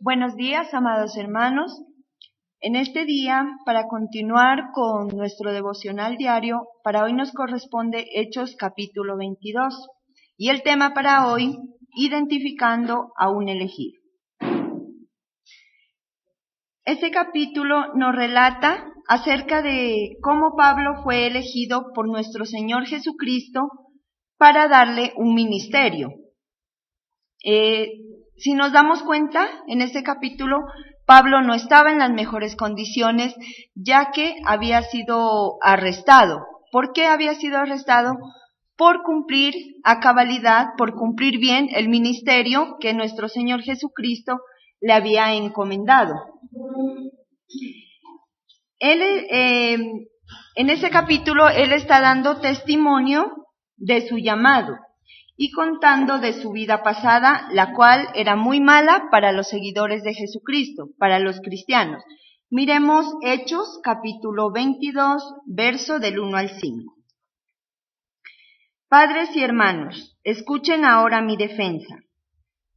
Buenos días, amados hermanos. En este día, para continuar con nuestro devocional diario, para hoy nos corresponde Hechos capítulo 22. Y el tema para hoy, identificando a un elegido. Este capítulo nos relata acerca de cómo Pablo fue elegido por nuestro Señor Jesucristo para darle un ministerio. Si nos damos cuenta, en este capítulo, Pablo no estaba en las mejores condiciones, ya que había sido arrestado. ¿Por qué había sido arrestado? Por cumplir a cabalidad, por cumplir bien el ministerio que nuestro Señor Jesucristo le había encomendado. En ese capítulo, él está dando testimonio de su llamado y contando de su vida pasada, la cual era muy mala para los seguidores de Jesucristo, para los cristianos. Miremos Hechos, capítulo 22, verso del 1 al 5. Padres y hermanos, escuchen ahora mi defensa.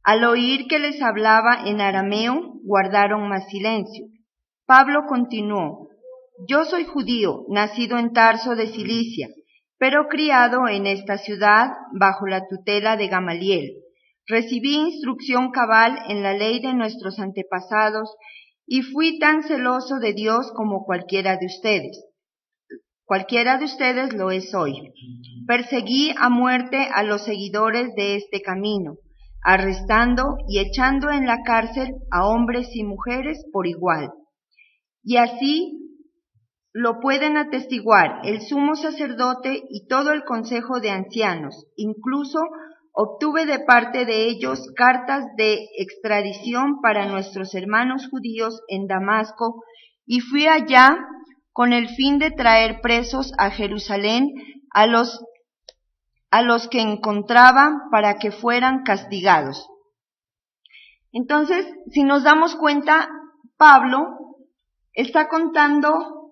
Al oír que les hablaba en arameo, guardaron más silencio. Pablo continuó: Yo soy judío, nacido en Tarso de Cilicia, pero criado en esta ciudad bajo la tutela de Gamaliel. Recibí instrucción cabal en la ley de nuestros antepasados y fui tan celoso de Dios como cualquiera de ustedes. Cualquiera de ustedes lo es hoy. Perseguí a muerte a los seguidores de este camino, arrestando y echando en la cárcel a hombres y mujeres por igual. Y así lo pueden atestiguar el sumo sacerdote y todo el consejo de ancianos. Incluso obtuve de parte de ellos cartas de extradición para nuestros hermanos judíos en Damasco y fui allá con el fin de traer presos a Jerusalén a los que encontraba para que fueran castigados. Entonces, si nos damos cuenta, Pablo está contando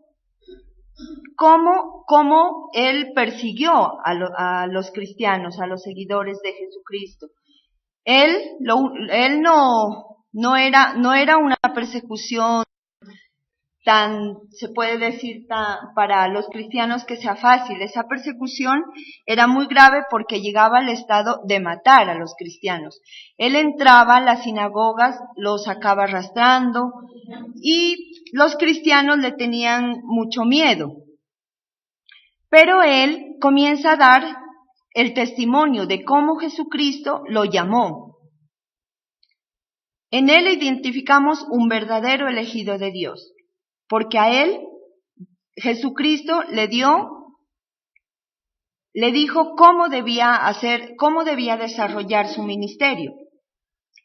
cómo él persiguió a los cristianos, a los seguidores de Jesucristo. Él no era una persecución se puede decir, para los cristianos que sea fácil. Esa persecución era muy grave porque llegaba al estado de matar a los cristianos. Él entraba a las sinagogas, los sacaba arrastrando y los cristianos le tenían mucho miedo. Pero él comienza a dar el testimonio de cómo Jesucristo lo llamó. En él identificamos un verdadero elegido de Dios. Porque a él, Jesucristo le dijo cómo debía desarrollar su ministerio.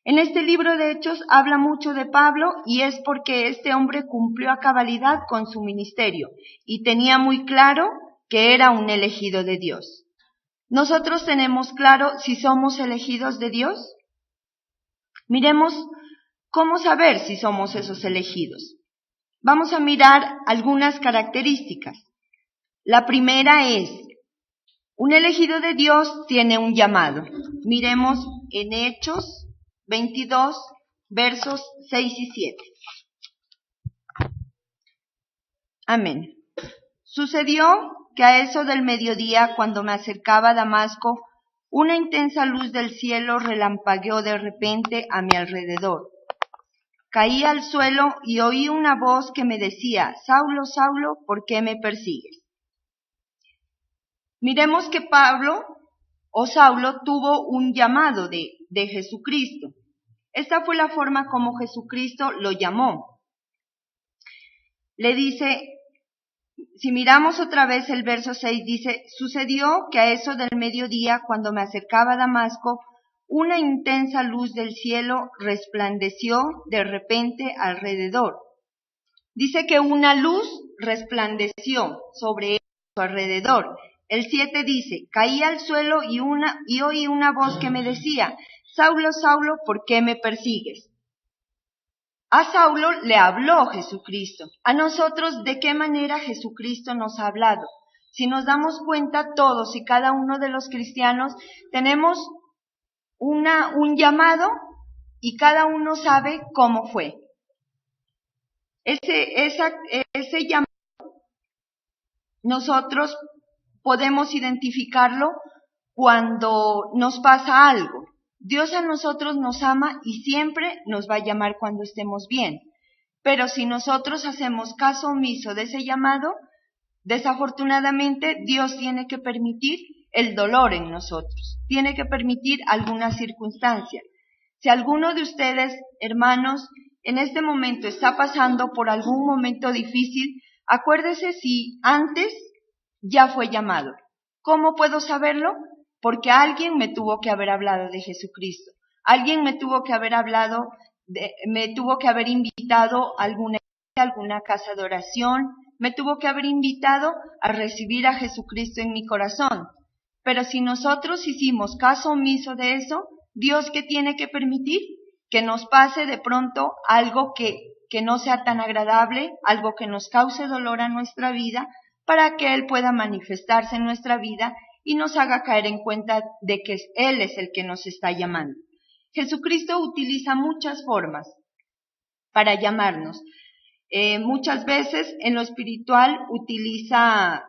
En este libro de Hechos habla mucho de Pablo y es porque este hombre cumplió a cabalidad con su ministerio y tenía muy claro que era un elegido de Dios. ¿Nosotros tenemos claro si somos elegidos de Dios? Miremos cómo saber si somos esos elegidos. Vamos a mirar algunas características. La primera es, un elegido de Dios tiene un llamado. Miremos en Hechos 22, versos 6 y 7. Amén. Sucedió que a eso del mediodía, cuando me acercaba a Damasco, una intensa luz del cielo relampagueó de repente a mi alrededor. Caí al suelo y oí una voz que me decía: Saulo, Saulo, ¿por qué me persigues? Miremos que Saulo tuvo un llamado de Jesucristo. Esta fue la forma como Jesucristo lo llamó. Le dice, si miramos otra vez el verso 6, dice: Sucedió que a eso del mediodía, cuando me acercaba a Damasco, una intensa luz del cielo resplandeció de repente alrededor. Dice que una luz resplandeció sobre su alrededor. El 7 dice: Caí al suelo y oí una voz que me decía: Saulo, Saulo, ¿por qué me persigues? A Saulo le habló Jesucristo. A nosotros, ¿de qué manera Jesucristo nos ha hablado? Si nos damos cuenta, todos y cada uno de los cristianos tenemos un llamado y cada uno sabe cómo fue. Ese llamado, nosotros podemos identificarlo cuando nos pasa algo. Dios a nosotros nos ama y siempre nos va a llamar cuando estemos bien. Pero si nosotros hacemos caso omiso de ese llamado, desafortunadamente Dios tiene que permitir el dolor en nosotros, tiene que permitir alguna circunstancia. Si alguno de ustedes, hermanos, en este momento está pasando por algún momento difícil, acuérdese si antes ya fue llamado. ¿Cómo puedo saberlo? Porque alguien me tuvo que haber hablado de Jesucristo. Alguien me tuvo que haber me tuvo que haber invitado a alguna casa de oración, me tuvo que haber invitado a recibir a Jesucristo en mi corazón. Pero si nosotros hicimos caso omiso de eso, ¿Dios qué tiene que permitir? Que nos pase de pronto algo que no sea tan agradable, algo que nos cause dolor a nuestra vida, para que Él pueda manifestarse en nuestra vida y nos haga caer en cuenta de que Él es el que nos está llamando. Jesucristo utiliza muchas formas para llamarnos. Muchas veces en lo espiritual utiliza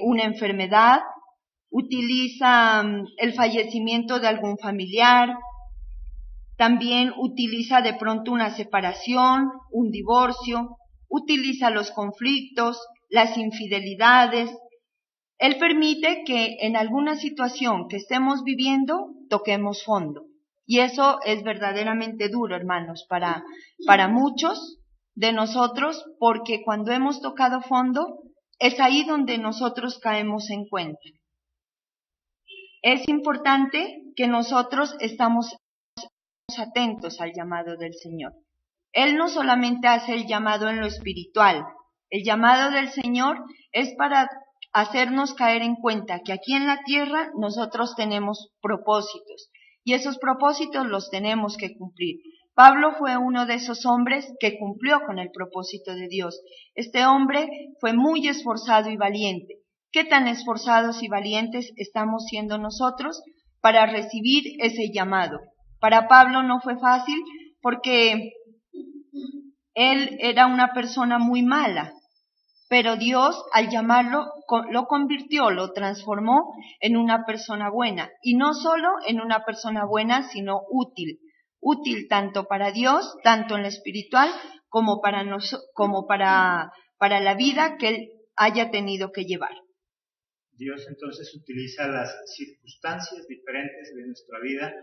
una enfermedad, utiliza el fallecimiento de algún familiar, también utiliza de pronto una separación, un divorcio, utiliza los conflictos, las infidelidades. Él permite que en alguna situación que estemos viviendo toquemos fondo. Y eso es verdaderamente duro, hermanos, para muchos de nosotros, porque cuando hemos tocado fondo, es ahí donde nosotros caemos en cuenta. Es importante que nosotros estamos atentos al llamado del Señor. Él no solamente hace el llamado en lo espiritual, el llamado del Señor es para hacernos caer en cuenta que aquí en la tierra nosotros tenemos propósitos y esos propósitos los tenemos que cumplir. Pablo fue uno de esos hombres que cumplió con el propósito de Dios. Este hombre fue muy esforzado y valiente. ¿Qué tan esforzados y valientes estamos siendo nosotros para recibir ese llamado? Para Pablo no fue fácil porque él era una persona muy mala, pero Dios al llamarlo lo convirtió, lo transformó en una persona buena. Y no solo en una persona buena, sino útil. Útil tanto para Dios, tanto en lo espiritual, como para la vida que él haya tenido que llevar. Dios entonces utiliza las circunstancias diferentes de nuestra vida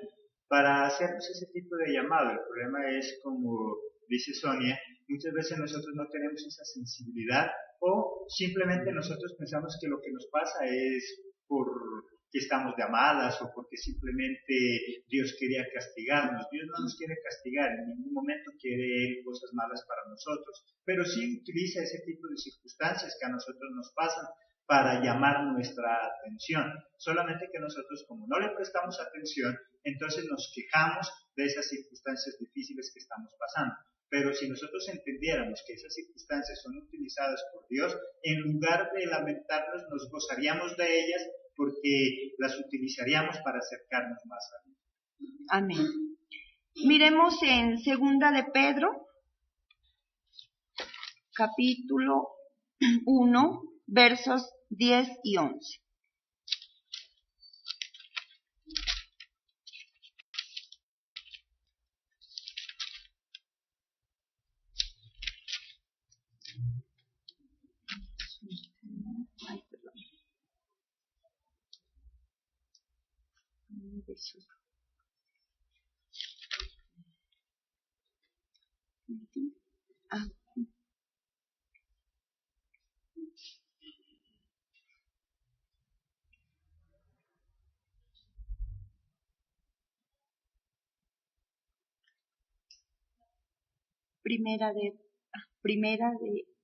para hacernos ese tipo de llamado. El problema es, como dice Sonia, muchas veces nosotros no tenemos esa sensibilidad o simplemente nosotros pensamos que lo que nos pasa es porque estamos de malas o porque simplemente Dios quería castigarnos. Dios no nos quiere castigar, en ningún momento quiere cosas malas para nosotros, pero sí utiliza ese tipo de circunstancias que a nosotros nos pasan para llamar nuestra atención. Solamente que nosotros, como no le prestamos atención, entonces nos quejamos de esas circunstancias difíciles que estamos pasando. Pero si nosotros entendiéramos que esas circunstancias son utilizadas por Dios, en lugar de lamentarnos, nos gozaríamos de ellas porque las utilizaríamos para acercarnos más a Dios. Amén. Miremos en 2 de Pedro, capítulo 1, versos 10 y 11.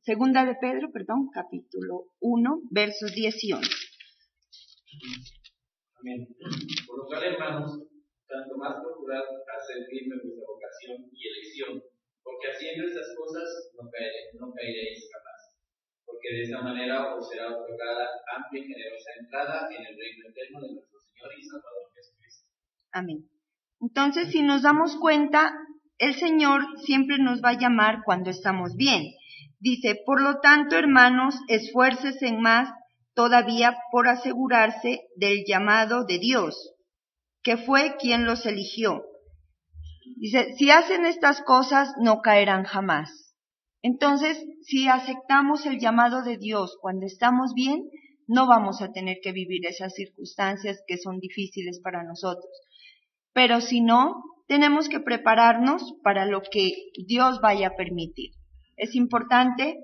Segunda de Pedro, capítulo 1, versos 10 y 11. Amén. Por lo cual, hermanos, tanto más procurad hacer firme vuestra vocación y elección, porque haciendo estas cosas no caeréis jamás, porque de esa manera os será otorgada amplia y generosa entrada en el reino eterno de nuestro Señor y Salvador Jesucristo. Amén. Entonces, si nos damos cuenta, el Señor siempre nos va a llamar cuando estamos bien. Dice, por lo tanto, hermanos, esfuércense más todavía por asegurarse del llamado de Dios, que fue quien los eligió. Dice, si hacen estas cosas, no caerán jamás. Entonces, si aceptamos el llamado de Dios cuando estamos bien, no vamos a tener que vivir esas circunstancias que son difíciles para nosotros. Pero si no, tenemos que prepararnos para lo que Dios vaya a permitir. Es importante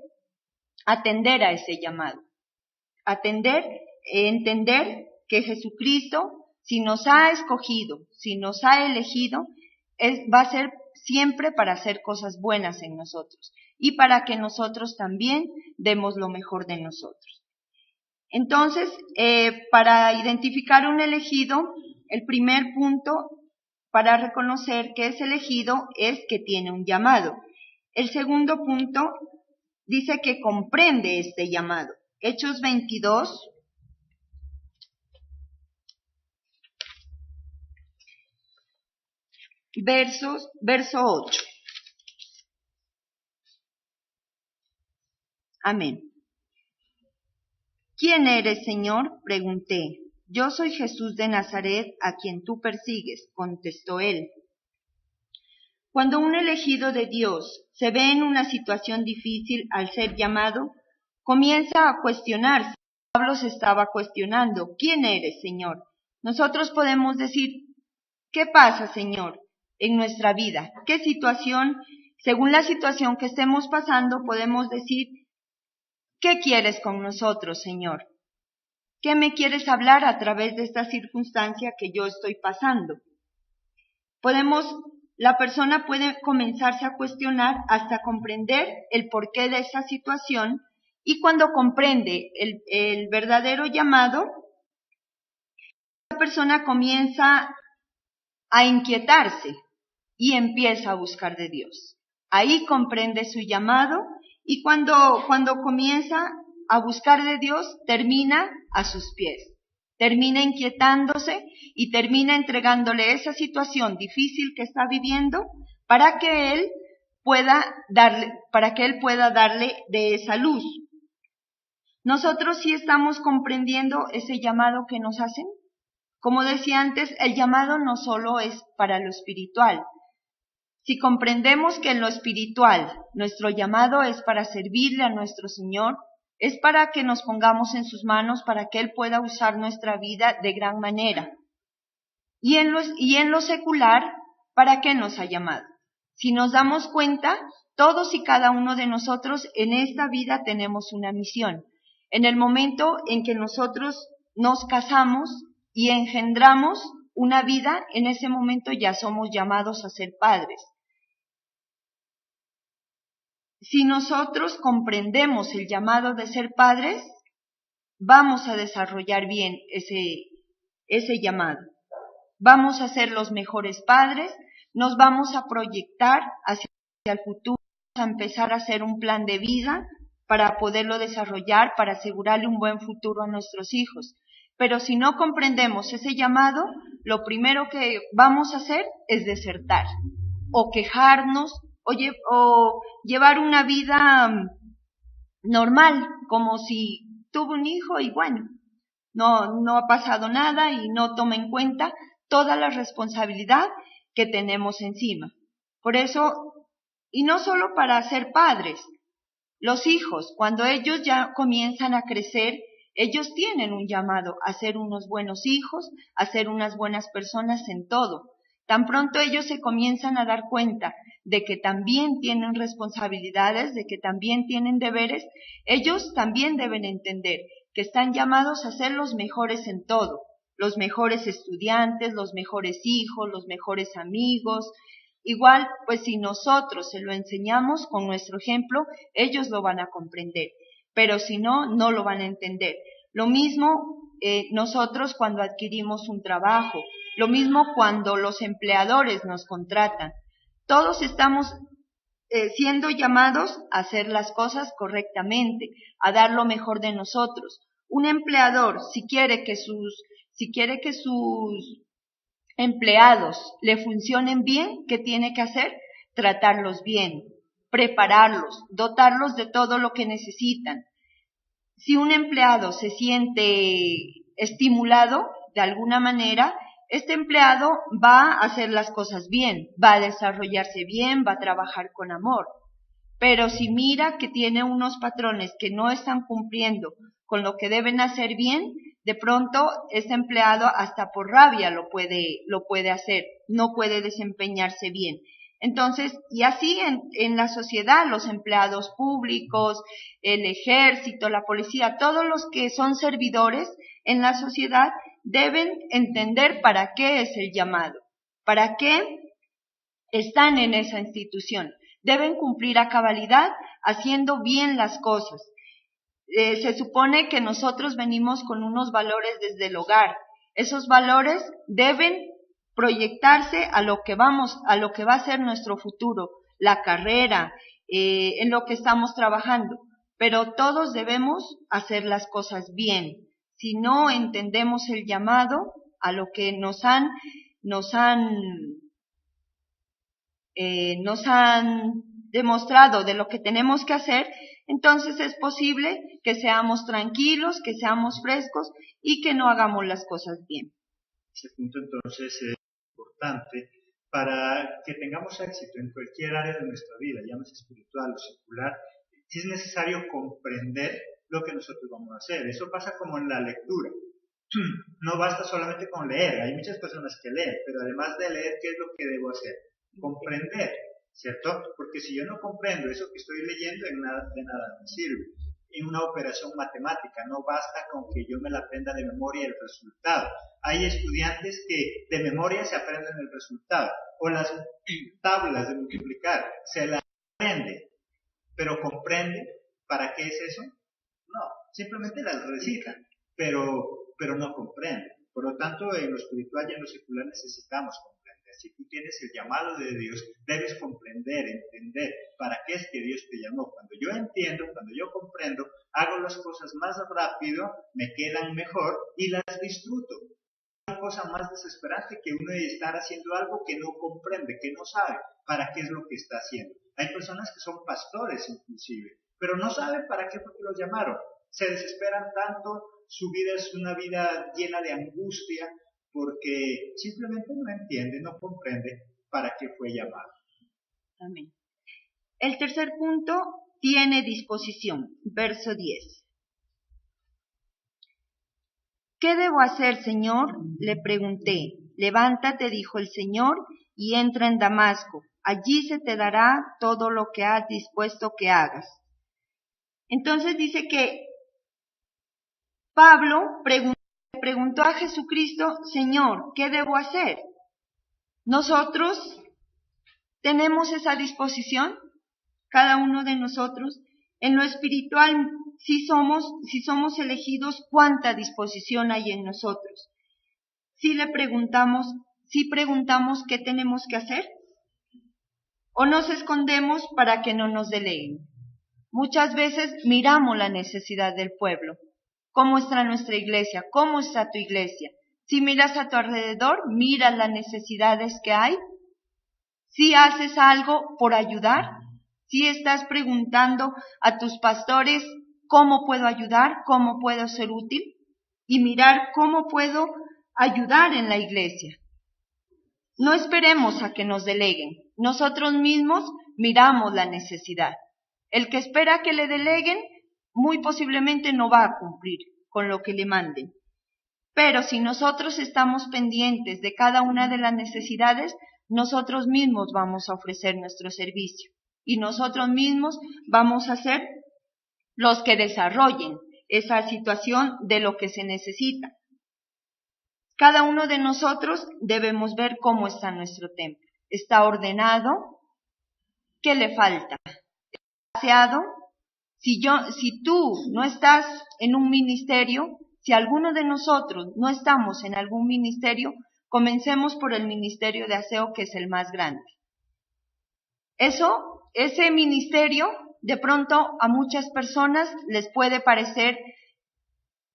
atender a ese llamado. Entender que Jesucristo, si nos ha escogido, si nos ha elegido, va a ser siempre para hacer cosas buenas en nosotros y para que nosotros también demos lo mejor de nosotros. Entonces, para identificar un elegido, el primer punto para reconocer que es elegido es que tiene un llamado. El segundo punto dice que comprende este llamado. Hechos 22, verso 8. Amén. ¿Quién eres, Señor? Pregunté. Yo soy Jesús de Nazaret, a quien tú persigues, contestó él. Cuando un elegido de Dios se ve en una situación difícil al ser llamado, comienza a cuestionarse. Pablo se estaba cuestionando, ¿quién eres, Señor? Nosotros podemos decir, ¿qué pasa, Señor, en nuestra vida? ¿Qué situación? Según la situación que estemos pasando, podemos decir, ¿qué quieres con nosotros, Señor? ¿Qué me quieres hablar a través de esta circunstancia que yo estoy pasando? La persona puede comenzarse a cuestionar hasta comprender el porqué de esa situación, y cuando comprende el verdadero llamado, la persona comienza a inquietarse y empieza a buscar de Dios. Ahí comprende su llamado, y cuando comienza a buscar de Dios, termina a sus pies. Termina inquietándose y termina entregándole esa situación difícil que está viviendo para que él pueda darle de esa luz. Nosotros sí estamos comprendiendo ese llamado que nos hacen. Como decía antes, el llamado no solo es para lo espiritual. Si comprendemos que en lo espiritual nuestro llamado es para servirle a nuestro Señor, es para que nos pongamos en sus manos, para que Él pueda usar nuestra vida de gran manera. Y en lo secular, ¿para qué nos ha llamado? Si nos damos cuenta, todos y cada uno de nosotros en esta vida tenemos una misión. En el momento en que nosotros nos casamos y engendramos una vida, en ese momento ya somos llamados a ser padres. Si nosotros comprendemos el llamado de ser padres, vamos a desarrollar bien ese llamado. Vamos a ser los mejores padres, nos vamos a proyectar hacia el futuro, vamos a empezar a hacer un plan de vida para poderlo desarrollar, para asegurarle un buen futuro a nuestros hijos. Pero si no comprendemos ese llamado, lo primero que vamos a hacer es desertar, o quejarnos, o llevar una vida normal, como si tuvo un hijo y bueno, no ha pasado nada y no toma en cuenta toda la responsabilidad que tenemos encima. Por eso, y no solo para ser padres, los hijos, cuando ellos ya comienzan a crecer, ellos tienen un llamado a ser unos buenos hijos, a ser unas buenas personas en todo. Tan pronto ellos se comienzan a dar cuenta de que también tienen responsabilidades, de que también tienen deberes, ellos también deben entender que están llamados a ser los mejores en todo, los mejores estudiantes, los mejores hijos, los mejores amigos. Igual, pues si nosotros se lo enseñamos con nuestro ejemplo, ellos lo van a comprender, pero si no, no lo van a entender. Lo mismo nosotros cuando adquirimos un trabajo, lo mismo cuando los empleadores nos contratan. Todos estamos siendo llamados a hacer las cosas correctamente, a dar lo mejor de nosotros. Un empleador, si quiere que sus empleados le funcionen bien, ¿qué tiene que hacer? tratarlos bien, prepararlos, dotarlos de todo lo que necesitan. Si un empleado se siente estimulado de alguna manera, este empleado va a hacer las cosas bien, va a desarrollarse bien, va a trabajar con amor. Pero si mira que tiene unos patrones que no están cumpliendo con lo que deben hacer bien, de pronto ese empleado hasta por rabia lo puede hacer, no puede desempeñarse bien. Entonces, y así en la sociedad, los empleados públicos, el ejército, la policía, todos los que son servidores en la sociedad deben entender para qué es el llamado, para qué están en esa institución. Deben cumplir a cabalidad haciendo bien las cosas. Se supone que nosotros venimos con unos valores desde el hogar. Esos valores deben proyectarse a lo que va a ser nuestro futuro, la carrera, en lo que estamos trabajando. Pero todos debemos hacer las cosas bien. Si no entendemos el llamado a lo que nos han demostrado de lo que tenemos que hacer, entonces es posible que seamos tranquilos, que seamos frescos y que no hagamos las cosas bien. Ese punto entonces es importante para que tengamos éxito en cualquier área de nuestra vida, llámese espiritual o secular. Sí es necesario comprender lo que nosotros vamos a hacer. Eso pasa como en la lectura. No basta solamente con leer, hay muchas personas que leen, pero además de leer, ¿qué es lo que debo hacer? Comprender, ¿cierto? Porque si yo no comprendo eso que estoy leyendo, de nada me sirve. En una operación matemática no basta con que yo me la aprenda de memoria el resultado. Hay estudiantes que de memoria se aprenden el resultado, o las tablas de multiplicar, se las aprende, pero comprende para qué es eso. No, simplemente las recitan, pero no comprende. Por lo tanto, en lo espiritual y en lo secular necesitamos comprender. Si tú tienes el llamado de Dios, debes comprender, entender para qué es que Dios te llamó. Cuando yo entiendo, cuando yo comprendo, hago las cosas más rápido, me quedan mejor y las disfruto. No hay cosa más desesperante que uno estar haciendo algo que no comprende, que no sabe para qué es lo que está haciendo. Hay personas que son pastores inclusive, pero no saben para qué fue que los llamaron. Se desesperan tanto, su vida es una vida llena de angustia, porque simplemente no entiende, no comprende para qué fue llamado. Amén. El tercer punto tiene disposición. Verso 10. ¿Qué debo hacer, Señor? Le pregunté. Levántate, dijo el Señor, y entra en Damasco. Allí se te dará todo lo que has dispuesto que hagas. Entonces dice que Pablo preguntó a Jesucristo, Señor, ¿qué debo hacer? Nosotros tenemos esa disposición, cada uno de nosotros. En lo espiritual, si somos elegidos, ¿cuánta disposición hay en nosotros? Si preguntamos qué tenemos que hacer, o nos escondemos para que no nos deleguen. Muchas veces miramos la necesidad del pueblo. ¿Cómo está nuestra iglesia? ¿Cómo está tu iglesia? Si miras a tu alrededor, miras las necesidades que hay. Si haces algo por ayudar, si estás preguntando a tus pastores cómo puedo ayudar, cómo puedo ser útil, y mirar cómo puedo ayudar en la iglesia. No esperemos a que nos deleguen. Nosotros mismos miramos la necesidad. El que espera que le deleguen, muy posiblemente no va a cumplir con lo que le manden. Pero si nosotros estamos pendientes de cada una de las necesidades, nosotros mismos vamos a ofrecer nuestro servicio y nosotros mismos vamos a ser los que desarrollen esa situación de lo que se necesita. Cada uno de nosotros debemos ver cómo está nuestro templo. ¿Está ordenado? ¿Qué le falta? ¿Está aseado? Si tú no estás en un ministerio, si alguno de nosotros no estamos en algún ministerio, comencemos por el ministerio de aseo, que es el más grande. Ese ministerio, de pronto a muchas personas les puede parecer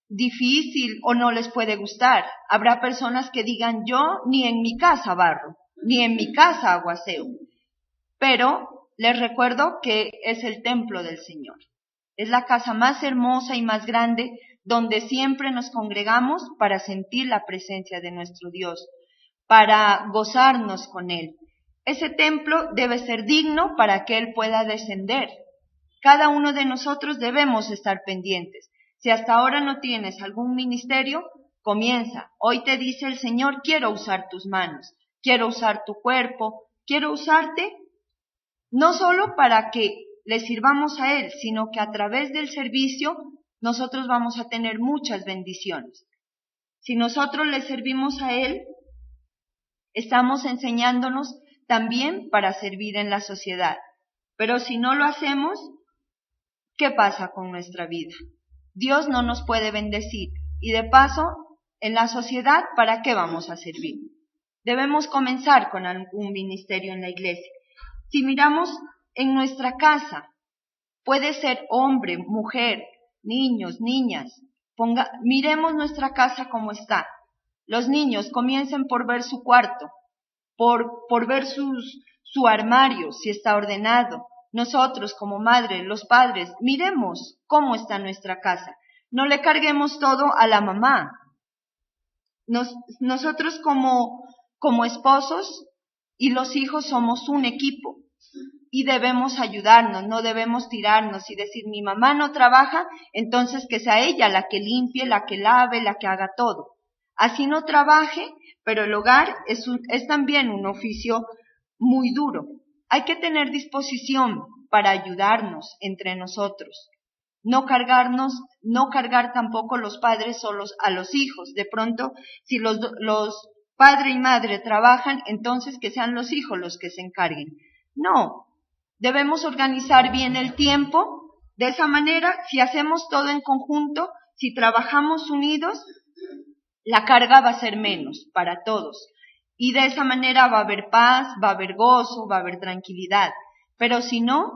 difícil o no les puede gustar. Habrá personas que digan, yo ni en mi casa barro, ni en mi casa hago aseo. pero les recuerdo que es el templo del Señor. Es la casa más hermosa y más grande donde siempre nos congregamos para sentir la presencia de nuestro Dios, para gozarnos con Él. Ese templo debe ser digno para que Él pueda descender. Cada uno de nosotros debemos estar pendientes. Si hasta ahora no tienes algún ministerio, comienza. Hoy te dice el Señor, quiero usar tus manos, quiero usar tu cuerpo, quiero usarte no solo para que le sirvamos a Él, sino que a través del servicio nosotros vamos a tener muchas bendiciones. Si nosotros le servimos a Él, estamos enseñándonos también para servir en la sociedad. Pero si no lo hacemos, ¿qué pasa con nuestra vida? Dios no nos puede bendecir. Y de paso, en la sociedad, ¿para qué vamos a servir? Debemos comenzar con algún ministerio en la iglesia. Si miramos en nuestra casa, puede ser hombre, mujer, niños, niñas. Miremos nuestra casa como está. Los niños comiencen por ver su cuarto, por ver su armario, si está ordenado. Nosotros como madre, los padres, miremos cómo está nuestra casa. No le carguemos todo a la mamá. Nosotros como esposos y los hijos somos un equipo y debemos ayudarnos, no debemos tirarnos y decir mi mamá no trabaja, entonces que sea ella la que limpie, la que lave, la que haga todo. Así no trabaje, pero el hogar es también un oficio muy duro. Hay que tener disposición para ayudarnos entre nosotros. No cargar tampoco los padres solos a los hijos. De pronto, si los padre y madre trabajan, entonces que sean los hijos los que se encarguen. No, debemos organizar bien el tiempo. De esa manera, si hacemos todo en conjunto, si trabajamos unidos, la carga va a ser menos para todos. Y de esa manera va a haber paz, va a haber gozo, va a haber tranquilidad. Pero si no,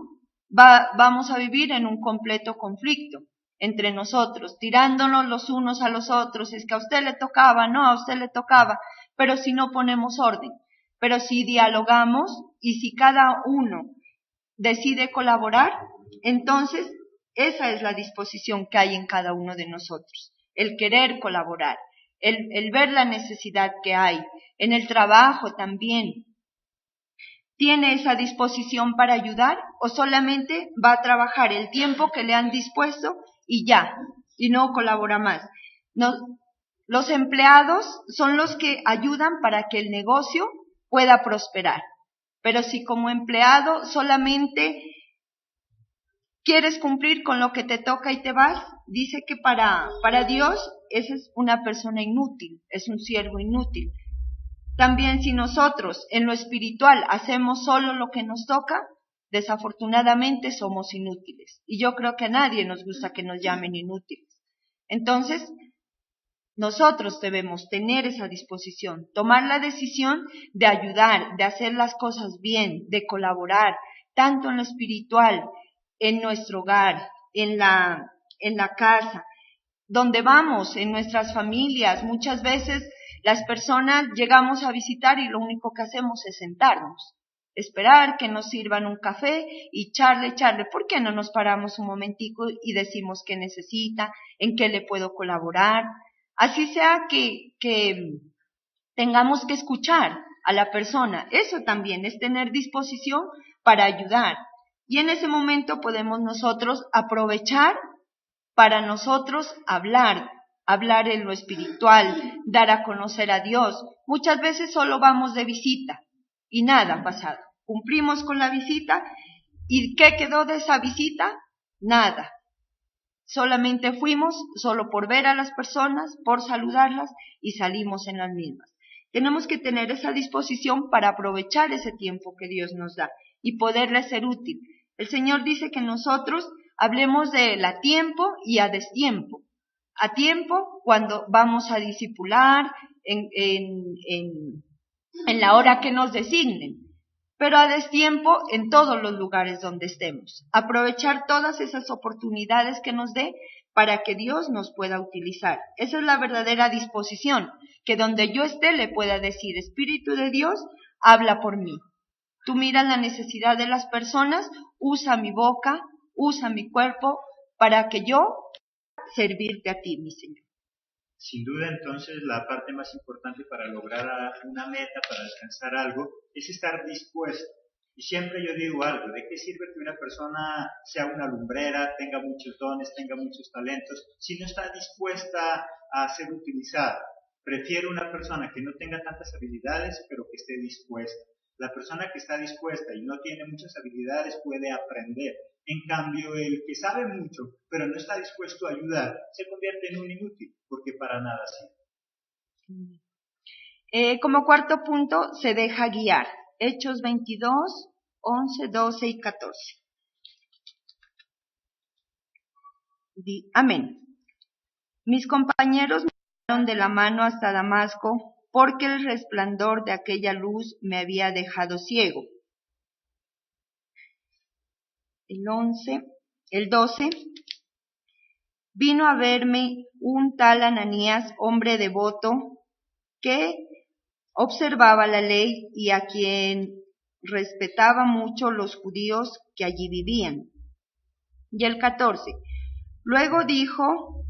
vamos a vivir en un completo conflicto entre nosotros, tirándonos los unos a los otros. Es que a usted le tocaba, no, a usted le tocaba. Pero si no ponemos orden, pero si dialogamos y si cada uno decide colaborar, entonces esa es la disposición que hay en cada uno de nosotros, el querer colaborar, el ver la necesidad que hay. En el trabajo también, ¿tiene esa disposición para ayudar o solamente va a trabajar el tiempo que le han dispuesto y ya, y no colabora más? No, los empleados son los que ayudan para que el negocio pueda prosperar. Pero si como empleado solamente quieres cumplir con lo que te toca y te vas, dice que para Dios esa es una persona inútil, es un siervo inútil. También si nosotros en lo espiritual hacemos solo lo que nos toca, desafortunadamente somos inútiles. Y yo creo que a nadie nos gusta que nos llamen inútiles. Entonces, nosotros debemos tener esa disposición, tomar la decisión de ayudar, de hacer las cosas bien, de colaborar, tanto en lo espiritual, en nuestro hogar, en la casa, donde vamos, en nuestras familias. Muchas veces las personas llegamos a visitar y lo único que hacemos es sentarnos, esperar que nos sirvan un café y charle. ¿Por qué no nos paramos un momentico y decimos qué necesita, en qué le puedo colaborar? Así sea que tengamos que escuchar a la persona. Eso también es tener disposición para ayudar. Y en ese momento podemos nosotros aprovechar para nosotros hablar en lo espiritual, dar a conocer a Dios. Muchas veces solo vamos de visita y nada ha pasado. Cumplimos con la visita y ¿qué quedó de esa visita? Nada. Solamente fuimos solo por ver a las personas, por saludarlas y salimos en las mismas. Tenemos que tener esa disposición para aprovechar ese tiempo que Dios nos da y poderle ser útil. El Señor dice que nosotros hablemos de Él a tiempo y a destiempo. A tiempo cuando vamos a discipular, en la hora que nos designen, pero a destiempo en todos los lugares donde estemos. Aprovechar todas esas oportunidades que nos dé para que Dios nos pueda utilizar. Esa es la verdadera disposición, que donde yo esté le pueda decir, Espíritu de Dios, habla por mí. Tú miras la necesidad de las personas, usa mi boca, usa mi cuerpo para que yo servirte a ti, mi Señor. Sin duda, entonces, la parte más importante para lograr una meta, para alcanzar algo, es estar dispuesto. Y siempre yo digo algo, ¿de qué sirve que una persona sea una lumbrera, tenga muchos dones, tenga muchos talentos, si no está dispuesta a ser utilizada? Prefiero una persona que no tenga tantas habilidades, pero que esté dispuesta. La persona que está dispuesta y no tiene muchas habilidades puede aprender. En cambio, el que sabe mucho, pero no está dispuesto a ayudar, se convierte en un inútil, porque para nada sirve. Como cuarto punto, se deja guiar. Hechos 22, 11, 12 y 14. Amén. Mis compañeros me llevaron de la mano hasta Damasco, porque el resplandor de aquella luz me había dejado ciego. El 12, vino a verme un tal Ananías, hombre devoto, que observaba la ley y a quien respetaba mucho los judíos que allí vivían. Y el 14, luego dijo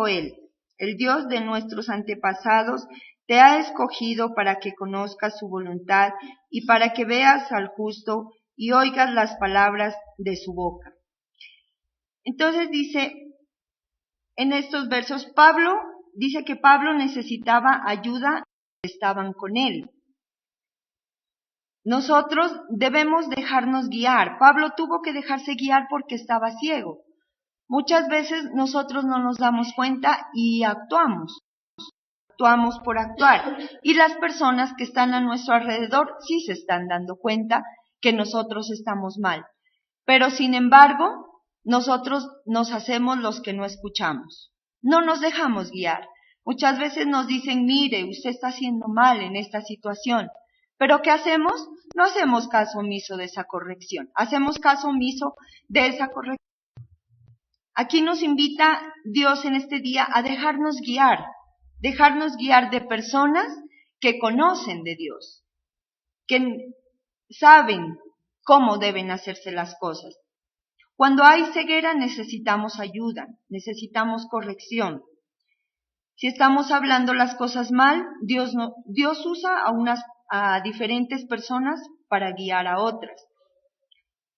él, el Dios de nuestros antepasados te ha escogido para que conozcas su voluntad y para que veas al justo y oigas las palabras de su boca. Entonces dice, en estos versos, dice que Pablo necesitaba ayuda, estaban con él. Nosotros debemos dejarnos guiar. Pablo tuvo que dejarse guiar porque estaba ciego. Muchas veces nosotros no nos damos cuenta y actuamos por actuar. Y las personas que están a nuestro alrededor sí se están dando cuenta que nosotros estamos mal. Pero sin embargo, nosotros nos hacemos los que no escuchamos. No nos dejamos guiar. Muchas veces nos dicen, mire, usted está haciendo mal en esta situación. ¿Pero qué hacemos? No hacemos caso omiso de esa corrección. Hacemos caso omiso de esa corrección. Aquí nos invita Dios en este día a dejarnos guiar de personas que conocen de Dios, que saben cómo deben hacerse las cosas. Cuando hay ceguera necesitamos ayuda, necesitamos corrección. Si estamos hablando las cosas mal, Dios usa a diferentes personas para guiar a otras.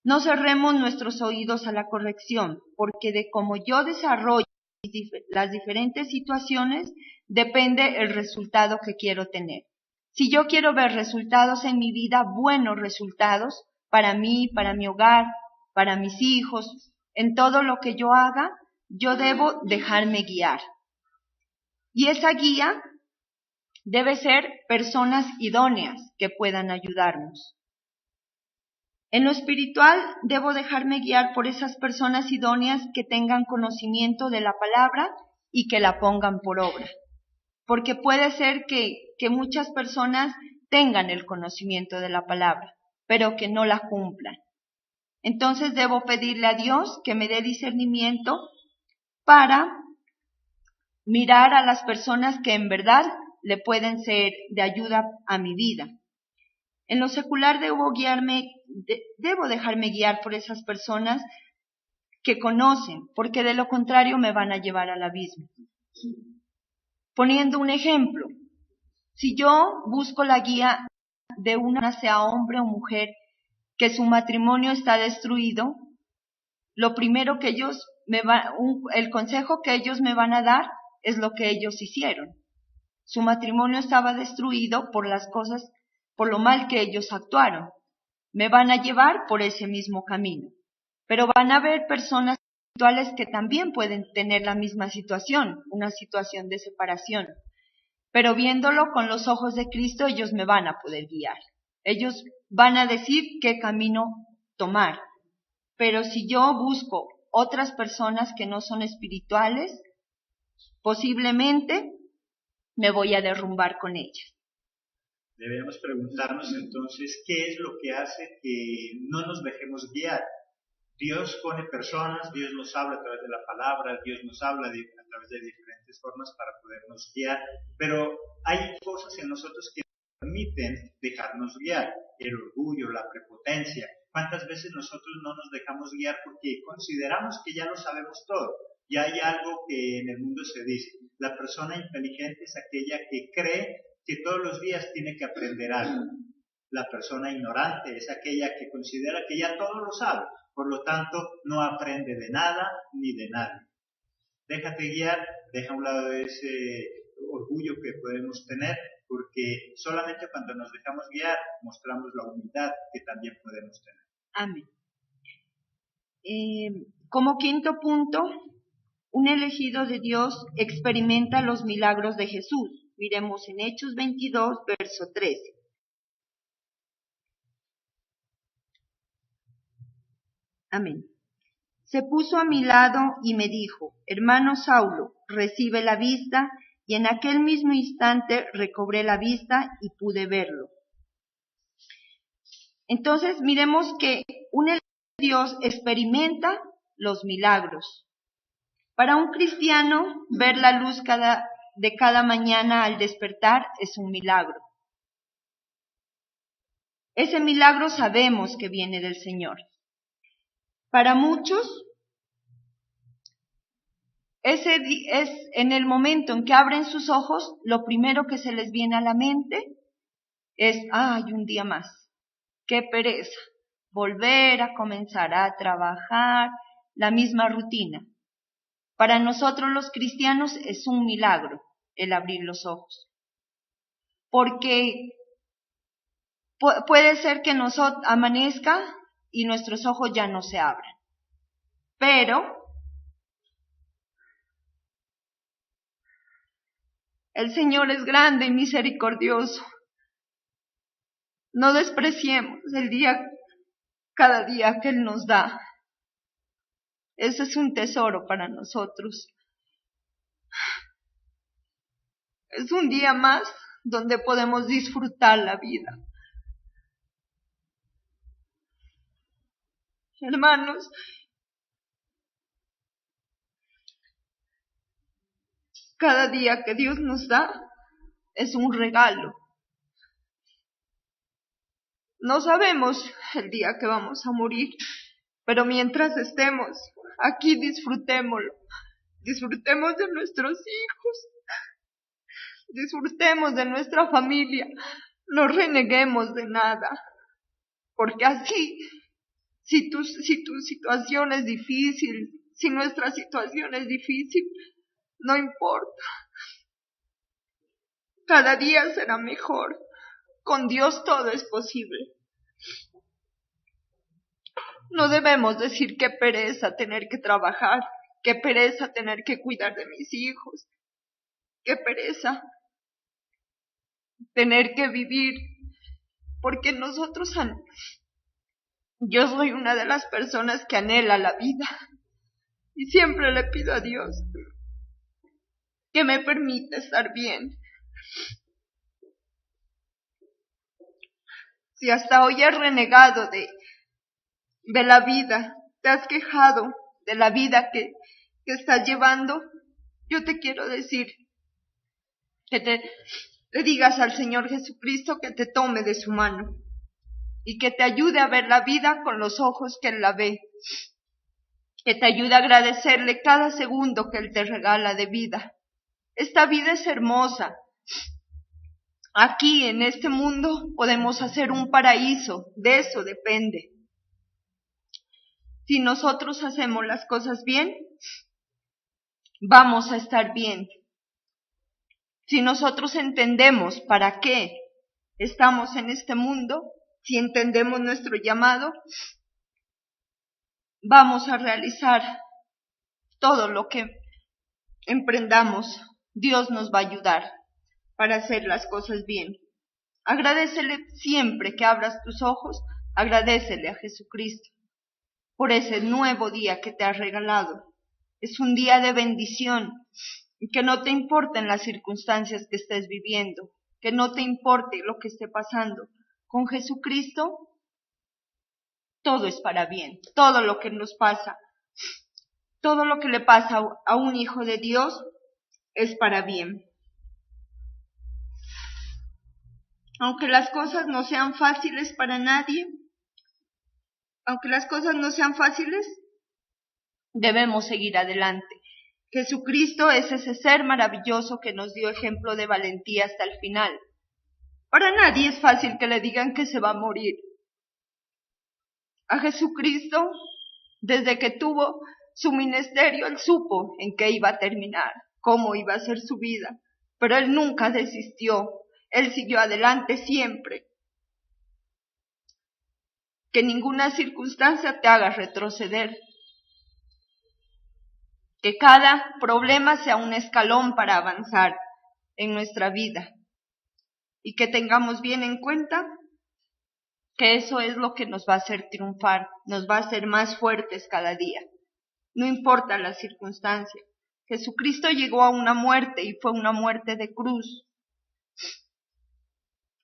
No cerremos nuestros oídos a la corrección, porque de cómo yo desarrollo las diferentes situaciones depende el resultado que quiero tener. Si yo quiero ver resultados en mi vida, buenos resultados para mí, para mi hogar, para mis hijos, en todo lo que yo haga, yo debo dejarme guiar. Y esa guía debe ser personas idóneas que puedan ayudarnos. En lo espiritual, debo dejarme guiar por esas personas idóneas que tengan conocimiento de la palabra y que la pongan por obra. Porque puede ser que muchas personas tengan el conocimiento de la palabra, pero que no la cumplan. Entonces debo pedirle a Dios que me dé discernimiento para mirar a las personas que en verdad le pueden ser de ayuda a mi vida. En lo secular debo dejarme guiar por esas personas que conocen, porque de lo contrario me van a llevar al abismo. Poniendo un ejemplo, si yo busco la guía de una, sea hombre o mujer, que su matrimonio está destruido, lo primero que el consejo que ellos me van a dar es lo que ellos hicieron. Su matrimonio estaba destruido por lo mal que ellos actuaron. Me van a llevar por ese mismo camino. Pero van a haber personas espirituales que también pueden tener la misma situación, una situación de separación. Pero viéndolo con los ojos de Cristo, ellos me van a poder guiar. Ellos van a decir qué camino tomar. Pero si yo busco otras personas que no son espirituales, posiblemente me voy a derrumbar con ellas. Debemos preguntarnos entonces qué es lo que hace que no nos dejemos guiar. Dios pone personas, Dios nos habla a través de la palabra, Dios nos habla a través de diferentes formas para podernos guiar, pero hay cosas en nosotros que permiten dejarnos guiar. El orgullo, la prepotencia. ¿Cuántas veces nosotros no nos dejamos guiar porque consideramos que ya lo sabemos todo? Ya hay algo que en el mundo se dice: la persona inteligente es aquella que cree que todos los días tiene que aprender algo. La persona ignorante es aquella que considera que ya todo lo sabe, por lo tanto no aprende de nada ni de nadie. Déjate guiar, deja a un lado ese orgullo que podemos tener, porque solamente cuando nos dejamos guiar mostramos la humildad que también podemos tener. Amén. Como quinto punto, un elegido de Dios experimenta los milagros de Jesús. Miremos en Hechos 22, verso 13. Amén. Se puso a mi lado y me dijo: hermano Saulo, recibe la vista, y en aquel mismo instante recobré la vista y pude verlo. Entonces miremos que un elegido de Dios experimenta los milagros. Para un cristiano, ver la luz de cada mañana al despertar es un milagro. Ese milagro sabemos que viene del Señor. Para muchos, es en el momento en que abren sus ojos, lo primero que se les viene a la mente es: ¡ay, un día más! ¡Qué pereza! Volver a comenzar a trabajar, la misma rutina. Para nosotros los cristianos es un milagro el abrir los ojos. Porque puede ser que nosotros amanezca y nuestros ojos ya no se abran. Pero el Señor es grande y misericordioso. No despreciemos cada día que Él nos da. Ese es un tesoro para nosotros. Es un día más donde podemos disfrutar la vida. Hermanos, cada día que Dios nos da es un regalo. No sabemos el día que vamos a morir, pero mientras estemos aquí, disfrutémoslo. Disfrutemos de nuestros hijos, disfrutemos de nuestra familia, no reneguemos de nada, porque así, si tu situación es difícil, si nuestra situación es difícil, no importa. Cada día será mejor. Con Dios todo es posible. No debemos decir: qué pereza tener que trabajar, qué pereza tener que cuidar de mis hijos, qué pereza tener que vivir, porque yo soy una de las personas que anhela la vida y siempre le pido a Dios que me permita estar bien. Si hasta hoy has renegado de la vida, te has quejado de la vida que estás llevando, yo te quiero decir que le digas al Señor Jesucristo que te tome de su mano y que te ayude a ver la vida con los ojos que Él la ve, que te ayude a agradecerle cada segundo que Él te regala de vida. Esta vida es hermosa. Aquí en este mundo podemos hacer un paraíso, de eso depende. Si nosotros hacemos las cosas bien, vamos a estar bien. Si nosotros entendemos para qué estamos en este mundo, si entendemos nuestro llamado, vamos a realizar todo lo que emprendamos. Dios nos va a ayudar para hacer las cosas bien. Agradécele siempre que abras tus ojos, agradécele a Jesucristo por ese nuevo día que te ha regalado. Es un día de bendición, y que no te importen las circunstancias que estés viviendo, que no te importe lo que esté pasando. Con Jesucristo todo es para bien. Todo lo que nos pasa, todo lo que le pasa a un hijo de Dios es para bien. Aunque las cosas no sean fáciles para nadie, debemos seguir adelante. Jesucristo es ese ser maravilloso que nos dio ejemplo de valentía hasta el final. Para nadie es fácil que le digan que se va a morir. A Jesucristo, desde que tuvo su ministerio, Él supo en qué iba a terminar, cómo iba a ser su vida, pero Él nunca desistió, Él siguió adelante siempre. Que ninguna circunstancia te haga retroceder. Que cada problema sea un escalón para avanzar en nuestra vida. Y que tengamos bien en cuenta que eso es lo que nos va a hacer triunfar, nos va a hacer más fuertes cada día. No importa la circunstancia. Jesucristo llegó a una muerte y fue una muerte de cruz.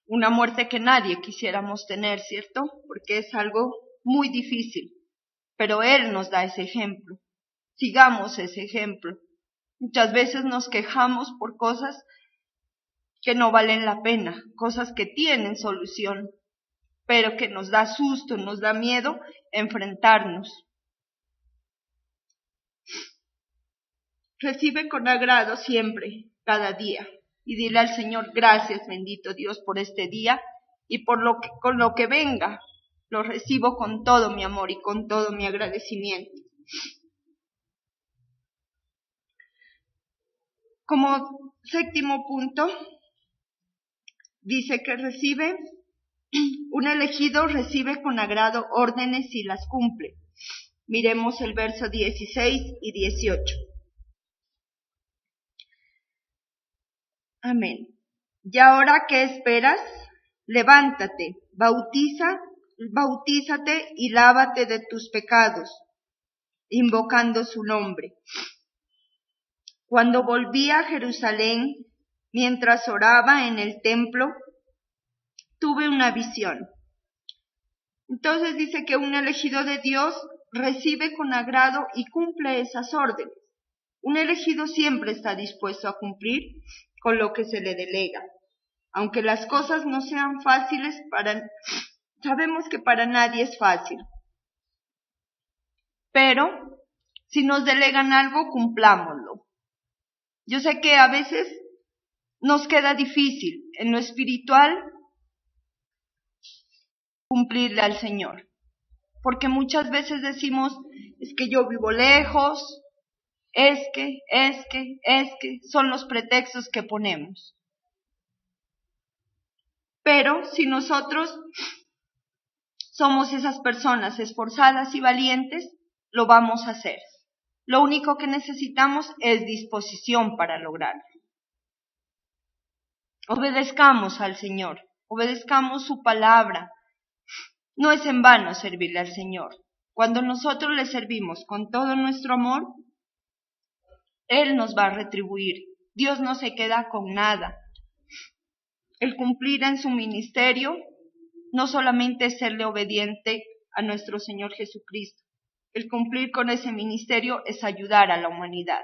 Una muerte que nadie quisiéramos tener, ¿cierto? Porque es algo muy difícil. Pero Él nos da ese ejemplo. Sigamos ese ejemplo. Muchas veces nos quejamos por cosas que no valen la pena, cosas que tienen solución, pero que nos da susto, nos da miedo enfrentarnos. Recibe con agrado siempre, cada día, y dile al Señor, gracias bendito Dios por este día y con lo que venga. Lo recibo con todo mi amor y con todo mi agradecimiento. Como séptimo punto, dice que un elegido recibe con agrado órdenes y las cumple. Miremos el verso 16 y 18. Amén. Y ahora, ¿qué esperas? Levántate, bautízate y lávate de tus pecados, invocando su nombre. Cuando volví a Jerusalén, mientras oraba en el templo, tuve una visión. Entonces dice que un elegido de Dios recibe con agrado y cumple esas órdenes. Un elegido siempre está dispuesto a cumplir con lo que se le delega. Aunque las cosas no sean fáciles, sabemos que para nadie es fácil. Pero si nos delegan algo, cumplámoslo. Yo sé que a veces nos queda difícil en lo espiritual cumplirle al Señor, porque muchas veces decimos, es que yo vivo lejos, es que, son los pretextos que ponemos. Pero si nosotros somos esas personas esforzadas y valientes, lo vamos a hacer. Lo único que necesitamos es disposición para lograrlo. Obedezcamos al Señor, obedezcamos su palabra. No es en vano servirle al Señor. Cuando nosotros le servimos con todo nuestro amor, Él nos va a retribuir. Dios no se queda con nada. El cumplir en su ministerio no solamente es serle obediente a nuestro Señor Jesucristo. El cumplir con ese ministerio es ayudar a la humanidad,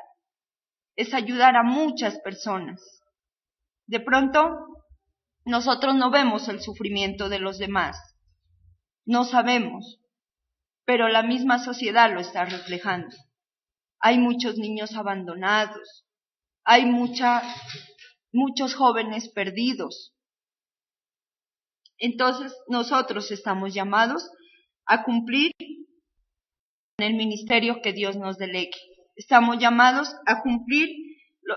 es ayudar a muchas personas. De pronto, nosotros no vemos el sufrimiento de los demás, no sabemos, pero la misma sociedad lo está reflejando. Hay muchos niños abandonados, hay muchos jóvenes perdidos. Entonces, nosotros estamos llamados a cumplir en el ministerio que Dios nos delegue. Estamos llamados a cumplir,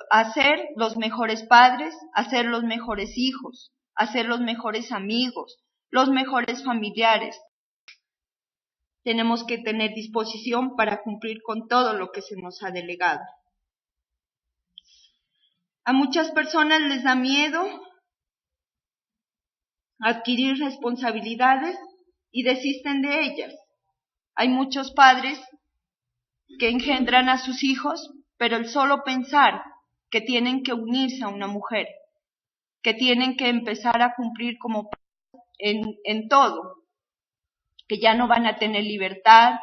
a ser los mejores padres, a ser los mejores hijos, a ser los mejores amigos, los mejores familiares. Tenemos que tener disposición para cumplir con todo lo que se nos ha delegado. A muchas personas les da miedo adquirir responsabilidades y desisten de ellas. Hay muchos padres que engendran a sus hijos, pero el solo pensar que tienen que unirse a una mujer, que tienen que empezar a cumplir como en todo, que ya no van a tener libertad,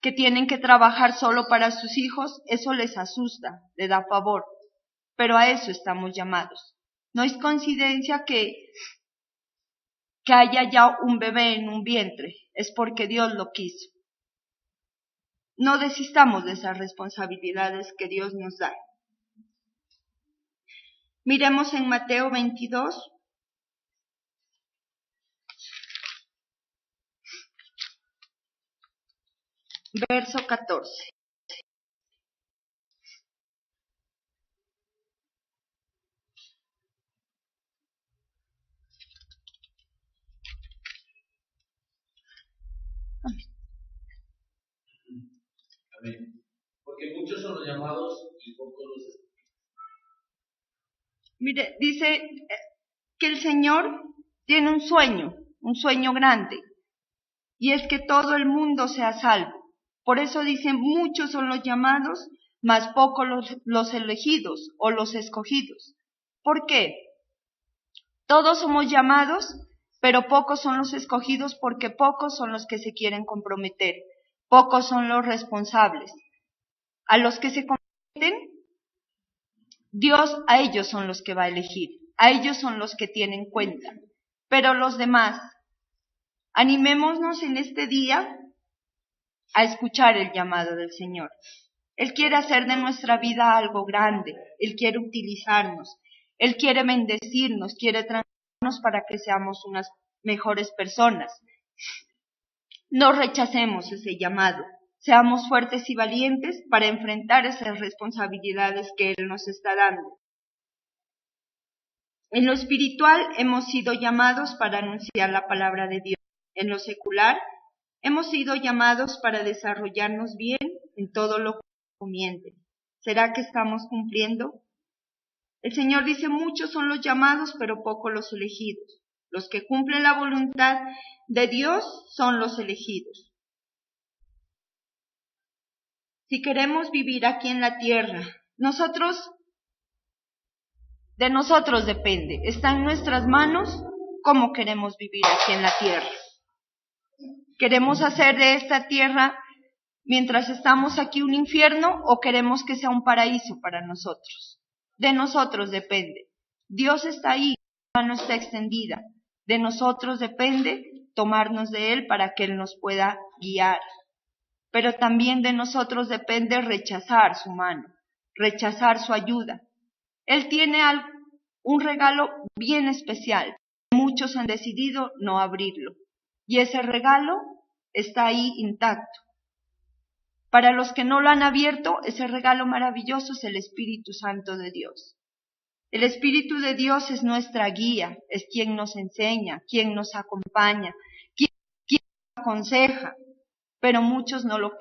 que tienen que trabajar solo para sus hijos, eso les asusta, les da pavor, pero a eso estamos llamados. No es coincidencia que que haya ya un bebé en un vientre, es porque Dios lo quiso. No desistamos de esas responsabilidades que Dios nos da. Miremos en Mateo 22. Verso 14. Amén. Porque muchos son los llamados y pocos los escogidos. Mire, dice que el Señor tiene un sueño grande, y es que todo el mundo sea salvo. Por eso dicen, muchos son los llamados, mas pocos los elegidos o los escogidos. ¿Por qué? Todos somos llamados, pero pocos son los escogidos, porque pocos son los que se quieren comprometer, pocos son los responsables. A los que se comprometen, Dios a ellos son los que va a elegir, a ellos son los que tienen cuenta. Pero los demás, animémonos en este día a escuchar el llamado del Señor. Él quiere hacer de nuestra vida algo grande, Él quiere utilizarnos, Él quiere bendecirnos, quiere transformarnos para que seamos unas mejores personas. No rechacemos ese llamado, seamos fuertes y valientes para enfrentar esas responsabilidades que Él nos está dando. En lo espiritual hemos sido llamados para anunciar la palabra de Dios. En lo secular hemos sido llamados para desarrollarnos bien en todo lo que nos encomienden. ¿Será que estamos cumpliendo? El Señor dice, muchos son los llamados, pero pocos los elegidos. Los que cumplen la voluntad de Dios son los elegidos. Si queremos vivir aquí en la tierra, de nosotros depende. Está en nuestras manos cómo queremos vivir aquí en la tierra. ¿Queremos hacer de esta tierra, mientras estamos aquí, un infierno, o queremos que sea un paraíso para nosotros? De nosotros depende. Dios está ahí, la mano está extendida. De nosotros depende tomarnos de Él para que Él nos pueda guiar. Pero también de nosotros depende rechazar su mano, rechazar su ayuda. Él tiene un regalo bien especial. Muchos han decidido no abrirlo. Y ese regalo está ahí intacto. Para los que no lo han abierto, ese regalo maravilloso es el Espíritu Santo de Dios. El Espíritu de Dios es nuestra guía, es quien nos enseña, quien nos acompaña, quien nos aconseja, pero muchos no lo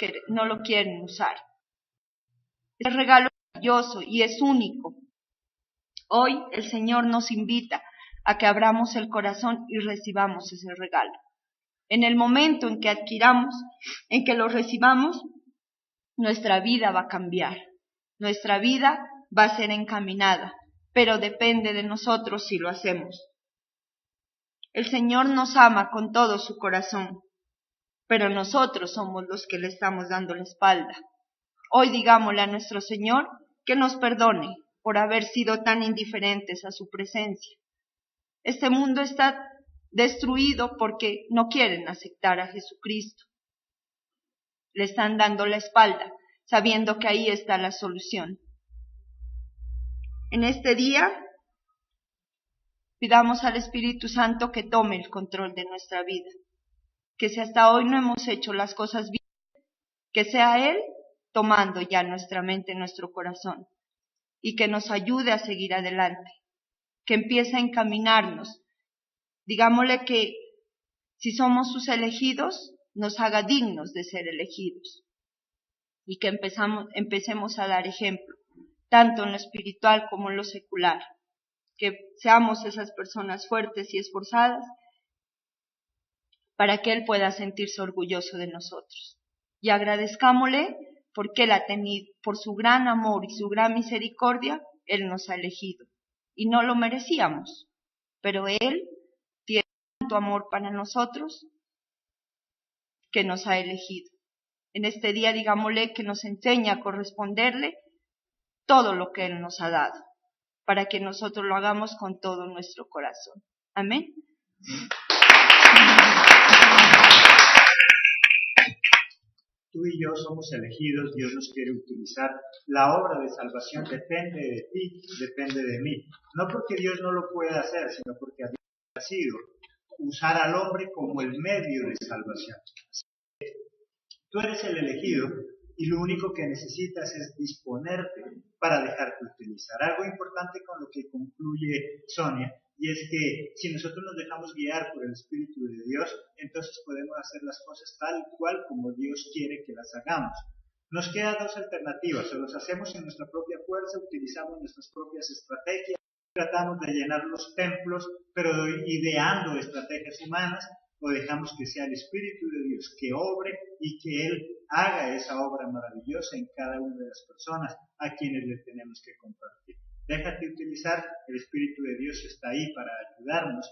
quieren usar. Es un regalo maravilloso y es único. Hoy el Señor nos invita a que abramos el corazón y recibamos ese regalo. En el momento en que adquiramos, en que lo recibamos, nuestra vida va a cambiar. Nuestra vida va a ser encaminada, pero depende de nosotros si lo hacemos. El Señor nos ama con todo su corazón, pero nosotros somos los que le estamos dando la espalda. Hoy digámosle a nuestro Señor que nos perdone por haber sido tan indiferentes a su presencia. Este mundo está destruido porque no quieren aceptar a Jesucristo. Le están dando la espalda, sabiendo que ahí está la solución. En este día, pidamos al Espíritu Santo que tome el control de nuestra vida. Que si hasta hoy no hemos hecho las cosas bien, que sea Él tomando ya nuestra mente, nuestro corazón, y que nos ayude a seguir adelante, que empiece a encaminarnos. Digámosle que si somos sus elegidos, nos haga dignos de ser elegidos, y que empecemos a dar ejemplo, tanto en lo espiritual como en lo secular, que seamos esas personas fuertes y esforzadas para que Él pueda sentirse orgulloso de nosotros. Y agradezcámosle porque Él ha tenido, por su gran amor y su gran misericordia, Él nos ha elegido. Y no lo merecíamos, pero Él tiene tanto amor para nosotros que nos ha elegido. En este día digámosle que nos enseñe a corresponderle todo lo que Él nos ha dado, para que nosotros lo hagamos con todo nuestro corazón. Amén. y yo somos elegidos, Dios nos quiere utilizar. La obra de salvación depende de ti, depende de mí. No porque Dios no lo pueda hacer, sino porque a Dios le ha sido usar al hombre como el medio de salvación. Tú eres el elegido y lo único que necesitas es disponerte para dejarte utilizar. Algo importante con lo que concluye Sonia, y es que si nosotros nos dejamos guiar por el Espíritu de Dios, entonces podemos hacer las cosas tal cual como Dios quiere que las hagamos. Nos quedan dos alternativas: o los hacemos en nuestra propia fuerza, utilizamos nuestras propias estrategias, tratamos de llenar los templos, pero ideando estrategias humanas, o dejamos que sea el Espíritu de Dios que obre y que Él haga esa obra maravillosa en cada una de las personas a quienes le tenemos que compartir. Déjate utilizar, el Espíritu de Dios está ahí para ayudarnos,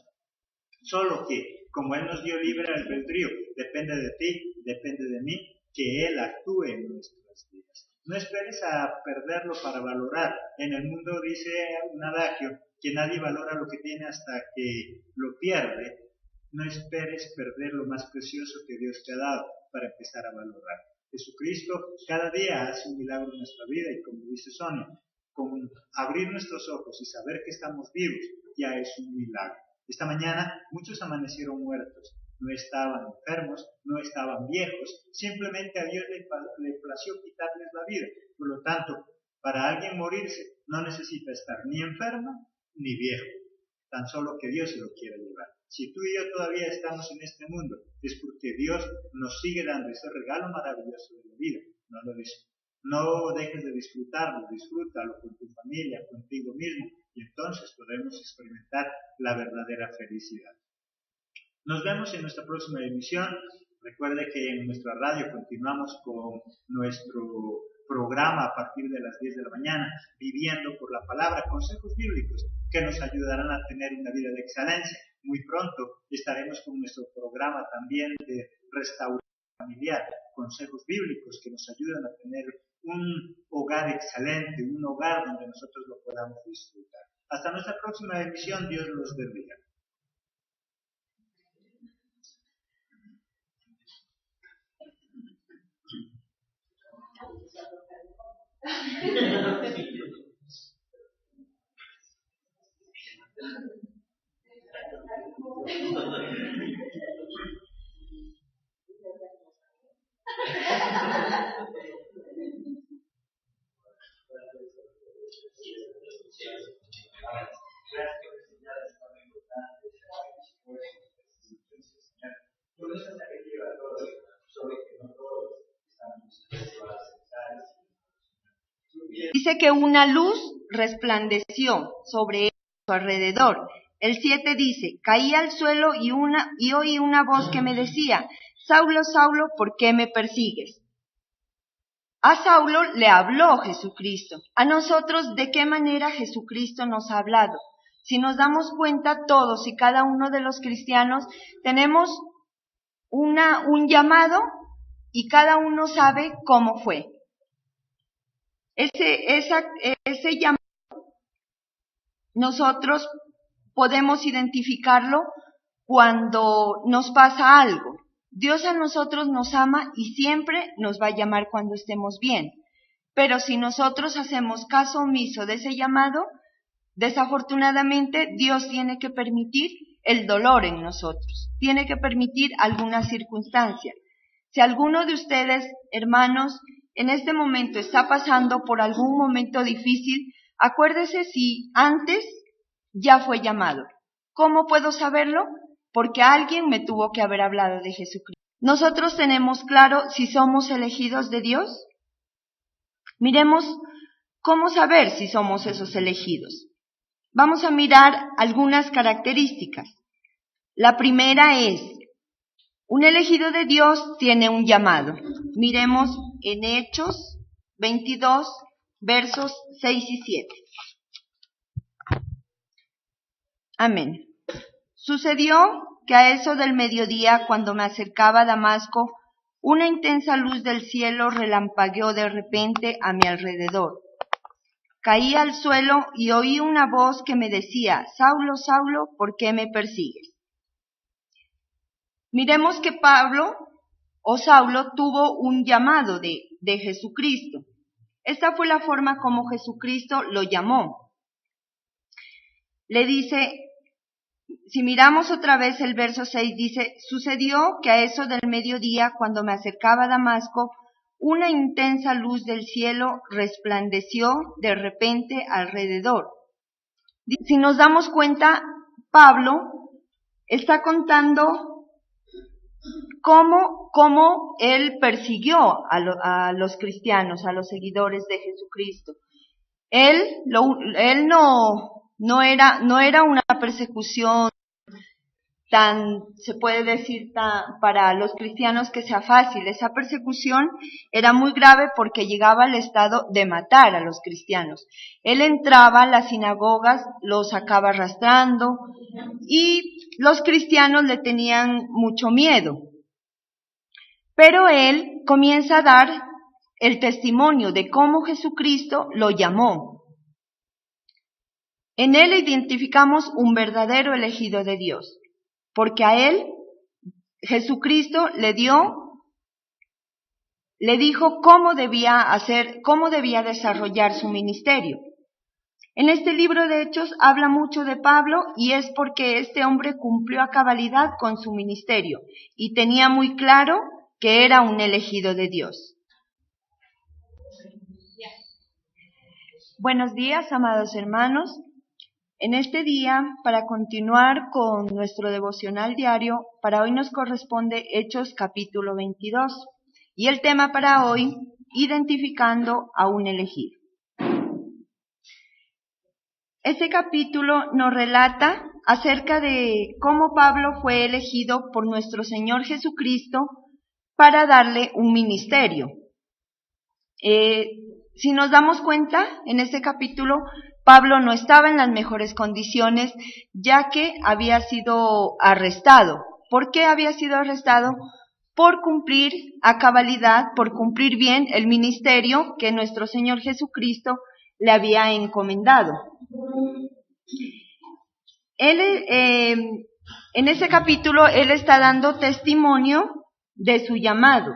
solo que, como Él nos dio libre albedrío, depende de ti, depende de mí, que Él actúe en nuestras vidas. No esperes a perderlo para valorar. En el mundo dice un adagio que nadie valora lo que tiene hasta que lo pierde. No esperes perder lo más precioso que Dios te ha dado para empezar a valorar. Jesucristo cada día hace un milagro en nuestra vida y, como dice Sonia, con abrir nuestros ojos y saber que estamos vivos ya es un milagro. Esta mañana muchos amanecieron muertos, no estaban enfermos, no estaban viejos, simplemente a Dios le plació quitarles la vida. Por lo tanto, para alguien morirse no necesita estar ni enfermo ni viejo, tan solo que Dios se lo quiera llevar. Si tú y yo todavía estamos en este mundo, es porque Dios nos sigue dando ese regalo maravilloso de la vida. No dejes de disfrutarlo, disfrútalo con tu familia, contigo mismo, y entonces podremos experimentar la verdadera felicidad. Nos vemos en nuestra próxima emisión. Recuerde que en nuestra radio continuamos con nuestro programa a partir de las 10 de la mañana, Viviendo por la Palabra, consejos bíblicos que nos ayudarán a tener una vida de excelencia. Muy pronto estaremos con nuestro programa también de restauración familiar, consejos bíblicos que nos ayudan a tener un hogar excelente, un hogar donde nosotros lo podamos disfrutar. Hasta nuestra próxima emisión, Dios los bendiga. Dice que una luz resplandeció sobre su alrededor. El 7 dice, caí al suelo y oí una voz que me decía, Saulo, Saulo, ¿por qué me persigues? A Saulo le habló Jesucristo. A nosotros, ¿de qué manera Jesucristo nos ha hablado? Si nos damos cuenta, todos y cada uno de los cristianos tenemos un llamado y cada uno sabe cómo fue. Ese llamado nosotros podemos identificarlo cuando nos pasa algo. Dios a nosotros nos ama y siempre nos va a llamar cuando estemos bien. Pero si nosotros hacemos caso omiso de ese llamado, desafortunadamente Dios tiene que permitir el dolor en nosotros. Tiene que permitir alguna circunstancia. Si alguno de ustedes, hermanos, en este momento está pasando por algún momento difícil, acuérdese si antes ya fue llamado. ¿Cómo puedo saberlo? Porque alguien me tuvo que haber hablado de Jesucristo. ¿Nosotros tenemos claro si somos elegidos de Dios? Miremos cómo saber si somos esos elegidos. Vamos a mirar algunas características. La primera es, un elegido de Dios tiene un llamado. Miremos en Hechos 22, versos 6 y 7. Amén. Sucedió que a eso del mediodía, cuando me acercaba a Damasco, una intensa luz del cielo relampagueó de repente a mi alrededor. Caí al suelo y oí una voz que me decía, Saulo, Saulo, ¿por qué me persigues? Miremos que o Saulo tuvo un llamado de Jesucristo. Esta fue la forma como Jesucristo lo llamó. Le dice, si miramos otra vez el verso 6, dice, sucedió que a eso del mediodía, cuando me acercaba a Damasco, una intensa luz del cielo resplandeció de repente alrededor. Si nos damos cuenta, Pablo está contando cómo él persiguió a los cristianos, a los seguidores de Jesucristo. Él no era una persecución se puede decir, para los cristianos que sea fácil. Esa persecución era muy grave porque llegaba al estado de matar a los cristianos. Él entraba a las sinagogas, los sacaba arrastrando y los cristianos le tenían mucho miedo. Pero él comienza a dar el testimonio de cómo Jesucristo lo llamó. En él identificamos un verdadero elegido de Dios, porque a él Jesucristo le dijo cómo debía desarrollar su ministerio. En este libro de Hechos habla mucho de Pablo y es porque este hombre cumplió a cabalidad con su ministerio y tenía muy claro que era un elegido de Dios. Buenos días, amados hermanos. En este día, para continuar con nuestro devocional diario, para hoy nos corresponde Hechos capítulo 22 y el tema para hoy, identificando a un elegido. Este capítulo nos relata acerca de cómo Pablo fue elegido por nuestro Señor Jesucristo para darle un ministerio. Si nos damos cuenta, en este capítulo, Pablo no estaba en las mejores condiciones, ya que había sido arrestado. ¿Por qué había sido arrestado? Por cumplir a cabalidad, por cumplir bien el ministerio que nuestro Señor Jesucristo le había encomendado. En ese capítulo, él está dando testimonio de su llamado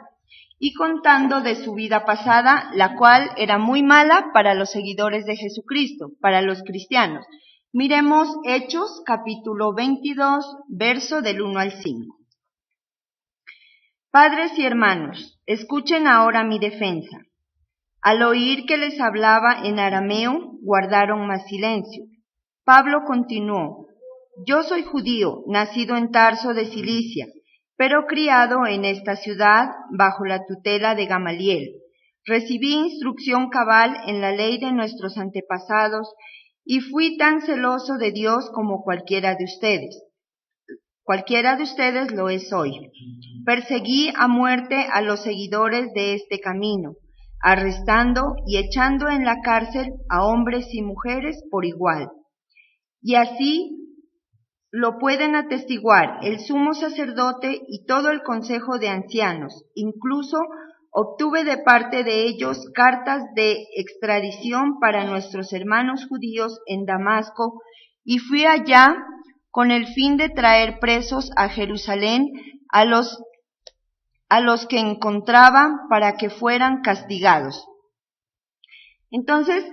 y contando de su vida pasada, la cual era muy mala para los seguidores de Jesucristo, para los cristianos. Miremos Hechos, capítulo 22, verso del 1 al 5. Padres y hermanos, escuchen ahora mi defensa. Al oír que les hablaba en arameo, guardaron más silencio. Pablo continuó, yo soy judío, nacido en Tarso de Cilicia, pero criado en esta ciudad bajo la tutela de Gamaliel. Recibí instrucción cabal en la ley de nuestros antepasados y fui tan celoso de Dios como cualquiera de ustedes. Cualquiera de ustedes lo es hoy. Perseguí a muerte a los seguidores de este camino, arrestando y echando en la cárcel a hombres y mujeres por igual. Y así lo pueden atestiguar el sumo sacerdote y todo el consejo de ancianos. Incluso obtuve de parte de ellos cartas de extradición para nuestros hermanos judíos en Damasco y fui allá con el fin de traer presos a Jerusalén a los que encontraba para que fueran castigados. Entonces,